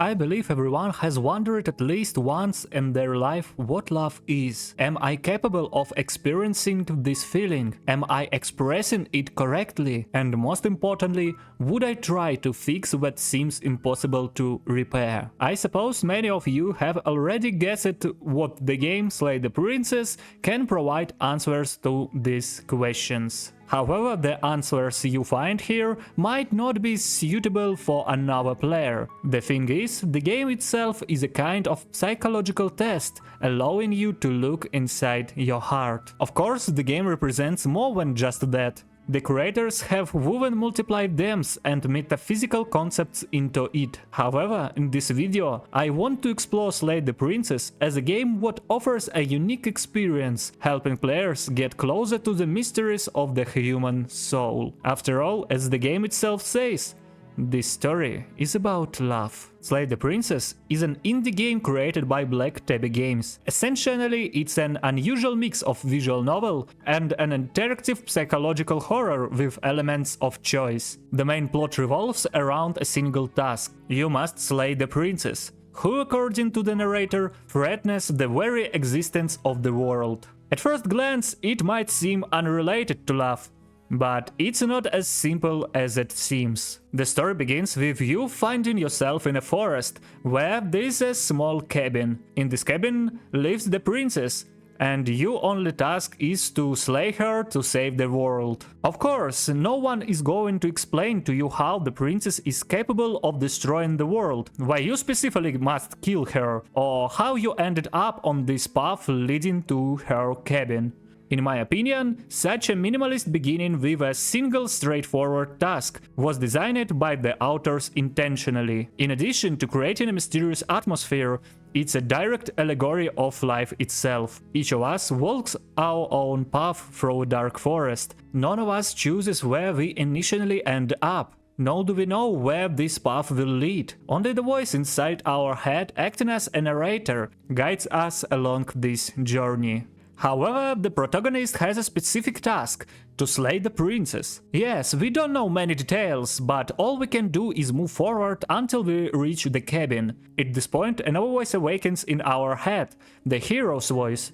I believe everyone has wondered at least once in their life what love is. Am I capable of experiencing this feeling? Am I expressing it correctly? And most importantly, would I try to fix what seems impossible to repair? I suppose many of you have already guessed what the game Slay the Princess can provide answers to these questions. However, the answers you find here might not be suitable for another player. The thing is, the game itself is a kind of psychological test, allowing you to look inside your heart. Of course, the game represents more than just that. The creators have woven multiple themes and metaphysical concepts into it. However, in this video, I want to explore Slay the Princess as a game that offers a unique experience, helping players get closer to the mysteries of the human soul. After all, as the game itself says, this story is about love. Slay the Princess is an indie game created by Black Tabby Games. Essentially, it's an unusual mix of visual novel and an interactive psychological horror with elements of choice. The main plot revolves around a single task. You must slay the princess, who, according to the narrator, threatens the very existence of the world. At first glance, it might seem unrelated to love, but it's not as simple as it seems. The story begins with you finding yourself in a forest, where there is a small cabin. In this cabin lives the princess, and your only task is to slay her to save the world. Of course, no one is going to explain to you how the princess is capable of destroying the world, why you specifically must kill her, or how you ended up on this path leading to her cabin. In my opinion, such a minimalist beginning with a single straightforward task was designed by the authors intentionally. In addition to creating a mysterious atmosphere, it's a direct allegory of life itself. Each of us walks our own path through a dark forest. None of us chooses where we initially end up. Nor do we know where this path will lead. Only the voice inside our head, acting as a narrator, guides us along this journey. However, the protagonist has a specific task: to slay the princess. Yes, we don't know many details, but all we can do is move forward until we reach the cabin. At this point, another voice awakens in our head, the hero's voice.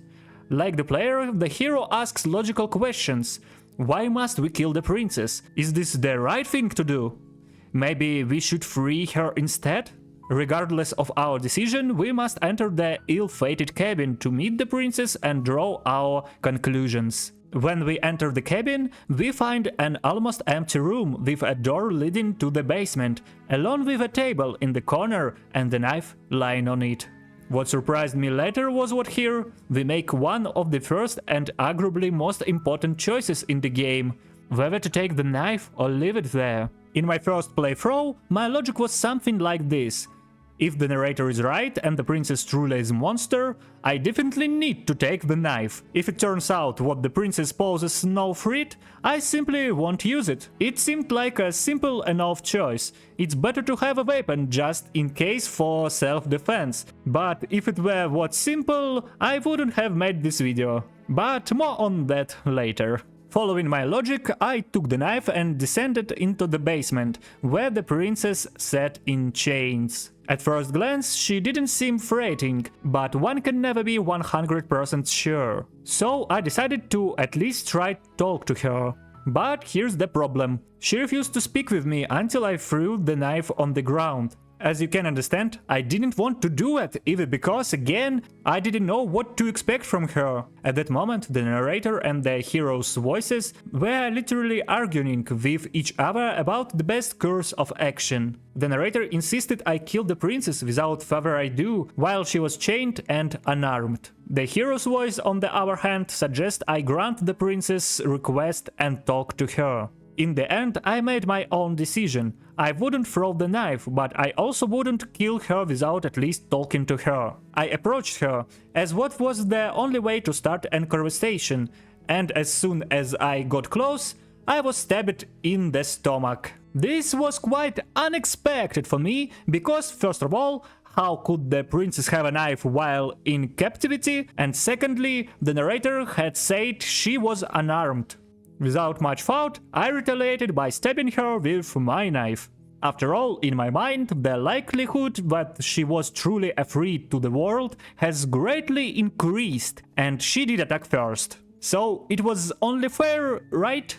Like the player, the hero asks logical questions. Why must we kill the princess? Is this the right thing to do? Maybe we should free her instead? Regardless of our decision, we must enter the ill-fated cabin to meet the princess and draw our conclusions. When we enter the cabin, we find an almost empty room with a door leading to the basement, along with a table in the corner and a knife lying on it. What surprised me later was what here we make one of the first and arguably most important choices in the game: whether to take the knife or leave it there. In my first playthrough, my logic was something like this. If the narrator is right and the princess truly is a monster, I definitely need to take the knife. If it turns out what the princess poses no threat, I simply won't use it. It seemed like a simple enough choice. It's better to have a weapon just in case for self-defense. But if it were that simple, I wouldn't have made this video. But more on that later. Following my logic, I took the knife and descended into the basement, where the princess sat in chains. At first glance, she didn't seem threatening, but one can never be 100% sure. So I decided to at least try to talk to her. But here's the problem. She refused to speak with me until I threw the knife on the ground. As you can understand, I didn't want to do it, even because, again, I didn't know what to expect from her. At that moment, the narrator and the hero's voices were literally arguing with each other about the best course of action. The narrator insisted I kill the princess without further ado, while she was chained and unarmed. The hero's voice, on the other hand, suggests I grant the princess' request and talk to her. In the end, I made my own decision. I wouldn't throw the knife, but I also wouldn't kill her without at least talking to her. I approached her, as what was the only way to start a conversation, and as soon as I got close, I was stabbed in the stomach. This was quite unexpected for me, because first of all, how could the princess have a knife while in captivity? And secondly, the narrator had said she was unarmed. Without much thought, I retaliated by stabbing her with my knife. After all, in my mind, the likelihood that she was truly a threat to the world has greatly increased, and she did attack first. So it was only fair, right?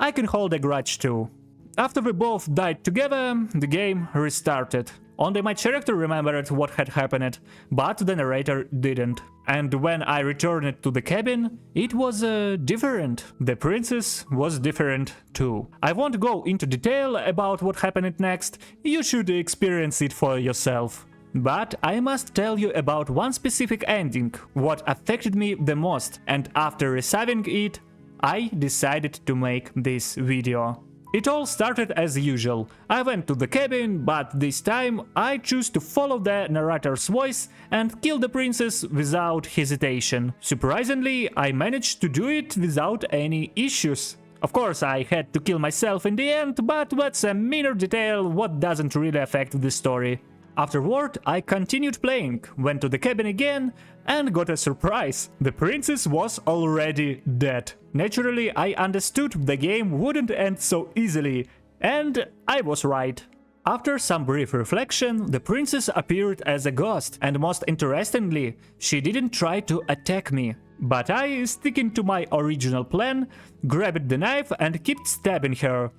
I can hold a grudge too. After we both died together, the game restarted. Only my character remembered what had happened, but the narrator didn't. And when I returned to the cabin, it was different. The princess was different too. I won't go into detail about what happened next, you should experience it for yourself. But I must tell you about one specific ending, what affected me the most, and after receiving it, I decided to make this video. It all started as usual. I went to the cabin, but this time I chose to follow the narrator's voice and kill the princess without hesitation. Surprisingly, I managed to do it without any issues. Of course, I had to kill myself in the end, but that's a minor detail what doesn't really affect the story. Afterward, I continued playing, went to the cabin again, and got a surprise. The princess was already dead. Naturally, I understood the game wouldn't end so easily, and I was right. After some brief reflection, the princess appeared as a ghost, and most interestingly, she didn't try to attack me. But I, sticking to my original plan, grabbed the knife and kept stabbing her.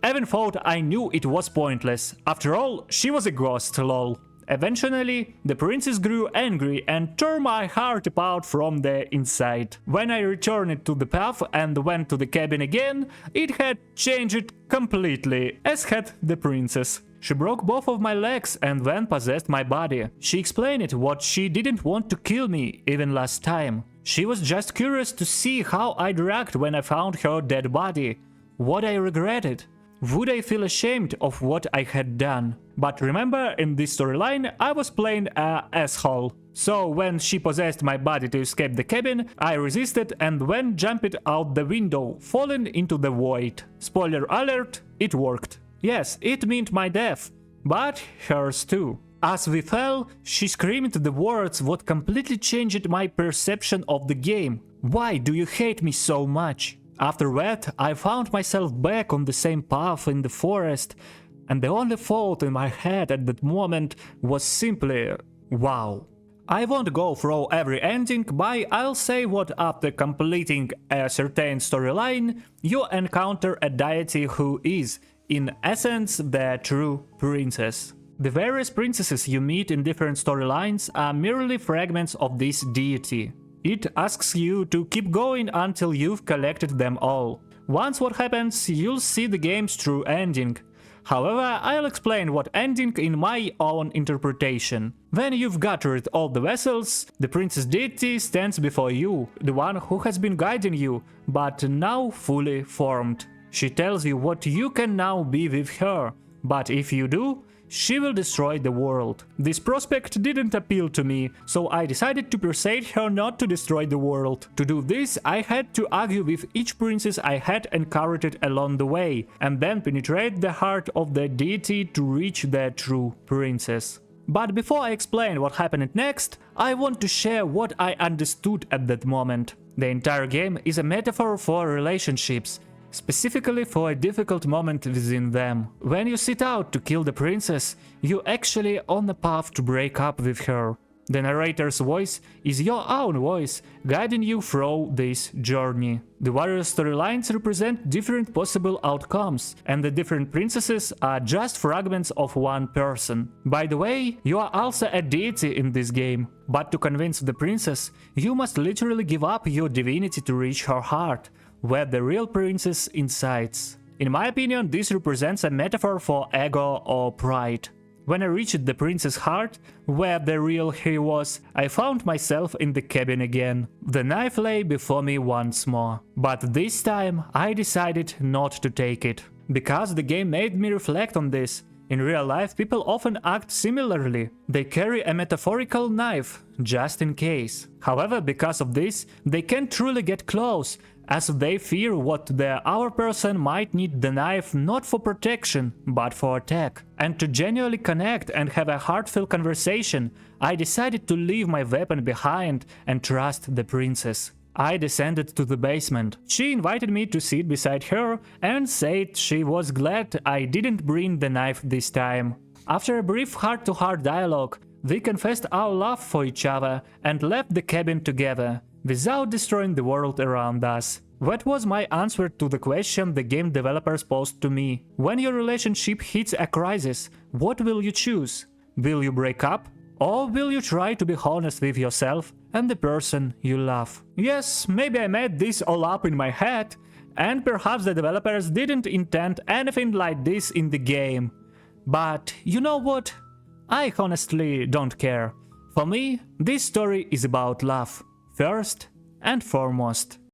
Even thought I knew it was pointless. After all, she was a ghost, lol. Eventually, the princess grew angry and tore my heart apart from the inside. When I returned to the path and went to the cabin again, it had changed completely, as had the princess. She broke both of my legs and then possessed my body. She explained what she didn't want to kill me, even last time. She was just curious to see how I'd react when I found her dead body. What I regretted. Would I feel ashamed of what I had done? But remember, in this storyline, I was playing a asshole. So when she possessed my body to escape the cabin, I resisted and then jumped out the window, falling into the void. Spoiler alert, it worked. Yes, it meant my death, but hers too. As we fell, she screamed the words what completely changed my perception of the game. Why do you hate me so much? After that, I found myself back on the same path in the forest, and the only thought in my head at that moment was simply, wow. I won't go through every ending, but I'll say what after completing a certain storyline, you encounter a deity who is, in essence, the true princess. The various princesses you meet in different storylines are merely fragments of this deity. It asks you to keep going until you've collected them all. Once what happens, you'll see the game's true ending. However, I'll explain what ending in my own interpretation. When you've gathered all the vessels, the princess deity stands before you, the one who has been guiding you, but now fully formed. She tells you what you can now be with her, but if you do, she will destroy the world. This prospect didn't appeal to me, so I decided to persuade her not to destroy the world. To do this, I had to argue with each princess I had encountered along the way, and then penetrate the heart of the deity to reach the true princess. But before I explain what happened next, I want to share what I understood at that moment. The entire game is a metaphor for relationships, specifically for a difficult moment within them. When you set out to kill the princess, you're actually on the path to break up with her. The narrator's voice is your own voice, guiding you through this journey. The various storylines represent different possible outcomes, and the different princesses are just fragments of one person. By the way, you are also a deity in this game, but to convince the princess, you must literally give up your divinity to reach her heart, where the real princess insides. In my opinion, this represents a metaphor for ego or pride. When I reached the prince's heart, where the real he was, I found myself in the cabin again. The knife lay before me once more, but this time I decided not to take it. Because the game made me reflect on this. In real life, people often act similarly. They carry a metaphorical knife, just in case. However, because of this, they can't truly get close, as they fear what the other person might need the knife not for protection, but for attack. And to genuinely connect and have a heartfelt conversation, I decided to leave my weapon behind and trust the princess. I descended to the basement. She invited me to sit beside her and said she was glad I didn't bring the knife this time. After a brief heart-to-heart dialogue, we confessed our love for each other and left the cabin together, without destroying the world around us. That was my answer to the question the game developers posed to me. When your relationship hits a crisis, what will you choose? Will you break up? Or will you try to be honest with yourself and the person you love? Yes, maybe I made this all up in my head, and perhaps the developers didn't intend anything like this in the game. But you know what? I honestly don't care. For me, this story is about love, first and foremost.